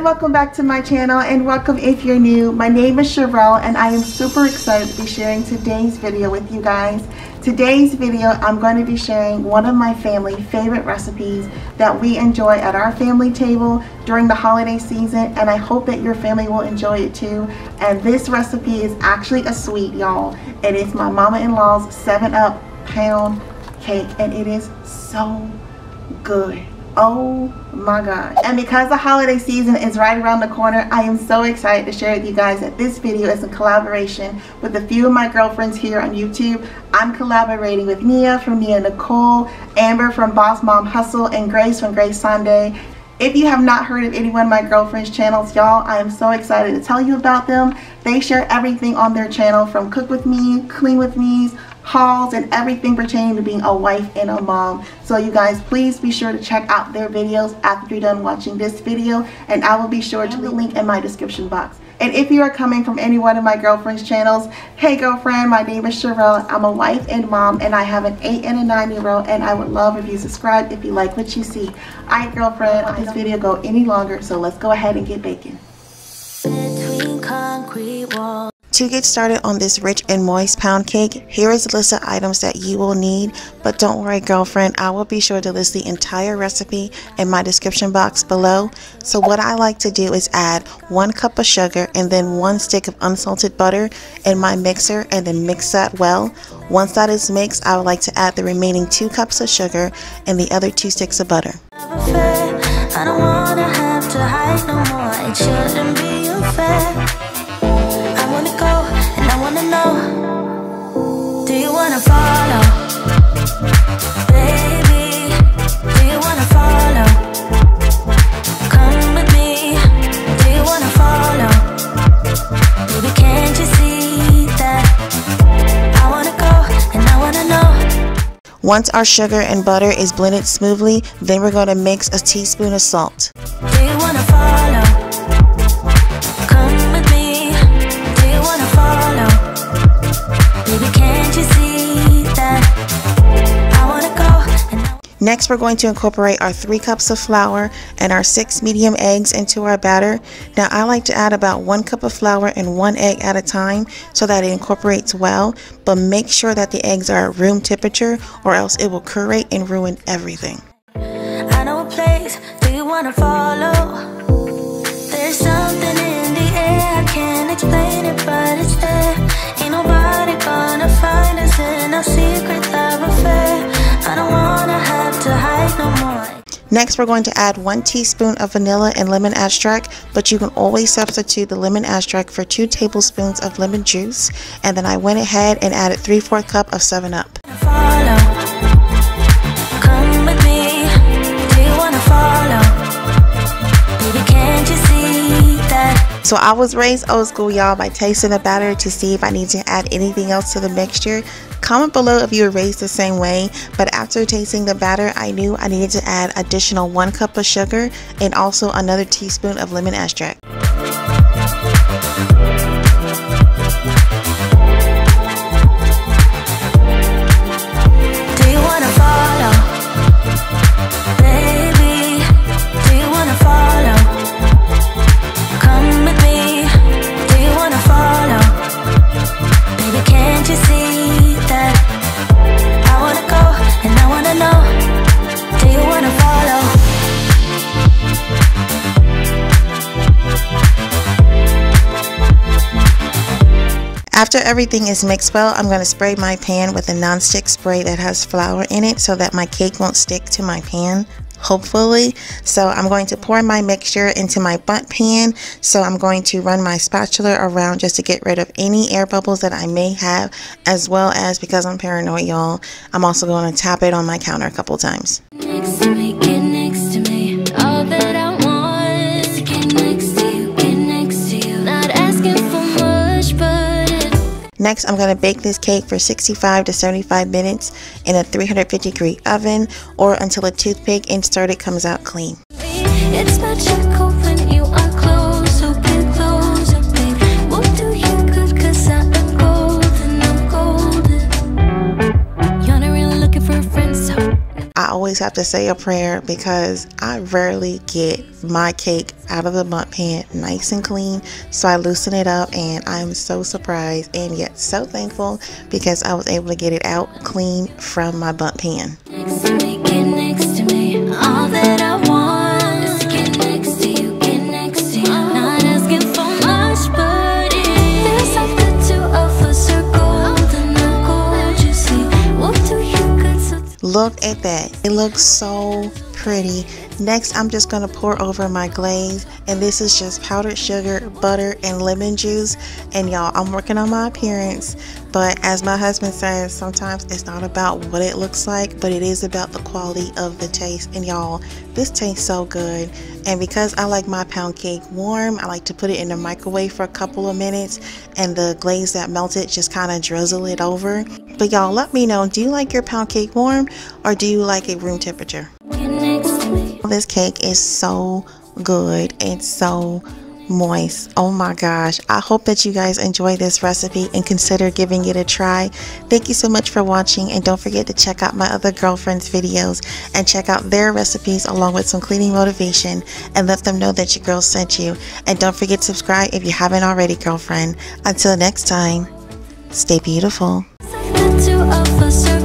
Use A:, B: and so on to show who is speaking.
A: and welcome back to my channel, and welcome if you're new. My name is Sherrell and I am super excited to be sharing today's video with you guys. Today's video I'm going to be sharing one of my family favorite recipes that we enjoy at our family table during the holiday season, and I hope that your family will enjoy it too. And this recipe is actually a sweet, y'all. It is my mama-in-law's 7-Up pound cake and it is so good. Oh my god. And because the holiday season is right around the corner, I am so excited to share with you guys that this video is in collaboration with a few of my girlfriends here on YouTube. I'm collaborating with Nia from Nia Nicole, Amber from Boss Mom Hustle, and Glaze from Sonde. If you have not heard of any one of my girlfriends' channels, y'all, I am so excited to tell you about them. They share everything on their channel, from cook with me, clean with me, hauls, and everything pertaining to being a wife and a mom. So you guys, please be sure to check out their videos after you're done watching this video, and I will be sure to leave the link in my description box. And if you are coming from any one of my girlfriend's channels, hey girlfriend, my name is Sherrell. I'm a wife and mom, and I have an 8 and a 9-year-old, and I would love if you subscribe if you like what you see. Alright girlfriend, let this video go any longer, so let's go ahead and get baking. Between concrete walls. To get started on this rich and moist pound cake, here is a list of items that you will need, but don't worry girlfriend, I will be sure to list the entire recipe in my description box below. So what I like to do is add 1 cup of sugar and then 1 stick of unsalted butter in my mixer, and then mix that well. Once that is mixed, I would like to add the remaining 2 cups of sugar and the other 2 sticks of butter. I don't wanna have to hide no more. It shouldn't be unfair. Know, do you wanna follow? Baby, do you wanna follow? Come with me, do you wanna follow? Baby, can't you see that I wanna go and I wanna know? Once our sugar and butter is blended smoothly, then we're going to mix a teaspoon of salt. Do you wanna follow? Come with me, do you wanna follow? Next, we're going to incorporate our 3 cups of flour and our 6 medium eggs into our batter. Now, I like to add about 1 cup of flour and 1 egg at a time so that it incorporates well, but make sure that the eggs are at room temperature or else it will curate and ruin everything. I know a place, do you want to follow? There's something in the air, I can't explain it, but it's there. Ain't nobody gonna find us in our secret love affair. I don't wanna have to hide no more. Next, we're going to add 1 teaspoon of vanilla and lemon extract, but you can always substitute the lemon extract for 2 tablespoons of lemon juice. And then I went ahead and added 3/4 cup of 7-Up. Come with me, do you wanna follow? Baby, can't you see that? So I was raised old school, y'all, by tasting the batter to see if I need to add anything else to the mixture. Comment below if you were raised the same way, but after tasting the batter, I knew I needed to add additional 1 cup of sugar and also another teaspoon of lemon extract. Do you wanna follow? Baby, do you wanna follow? Come with me, do you wanna follow? Baby, can't you see? I wanna go and I wanna know, do you wanna follow? After everything is mixed well, I'm going to spray my pan with a non-stick spray that has flour in it so that my cake won't stick to my pan, hopefully. So I'm going to pour my mixture into my bundt pan. So I'm going to run my spatula around just to get rid of any air bubbles that I may have, as well as, because I'm paranoid, y'all, I'm also going to tap it on my counter a couple times. Next to me, get next to me. All that I want is to get next to you, get next to you. Not asking for much, but next, I'm going to bake this cake for 65 to 75 minutes in a 350-degree oven, or until a toothpick inserted comes out clean. It's magical when you are close, open, close, open. We'll do you good 'cause I'm golden, I'm golden. You're not really looking for a friend, so I
B: always have to say a prayer because I rarely get my cake out of the bundt pan nice and clean. So I loosen it up, and I'm so surprised and yet so thankful because I was able to get it out clean from my bundt pan.
C: Next to me, get next to me. All that I want is to get next to you, get next to you. Not asking for much, but there's like the two of us are golden. The gold you see. What do you got so
B: Look at that. It looks so pretty. Next, I'm just going to pour over my glaze, and this is just powdered sugar, butter, and lemon juice. And y'all, I'm working on my appearance, but as my husband says, sometimes it's not about what it looks like, but it is about the quality of the taste. And y'all, this tastes so good. And because I like my pound cake warm, I like to put it in the microwave for a couple of minutes, and the glaze that melted just kind of drizzle it over. But y'all, let me know, do you like your pound cake warm, or do you like it room temperature?
C: get next to me?
B: This cake is so good. It's so moist. Oh my gosh. I hope that you guys enjoy this recipe and consider giving it a try. Thank you so much for watching, and don't forget to check out my other girlfriends' videos and check out their recipes along with some cleaning motivation, and let them know that your girl sent you. And don't forget to subscribe if you haven't already, girlfriend. Until next time, stay beautiful.
C: It's like the two of us are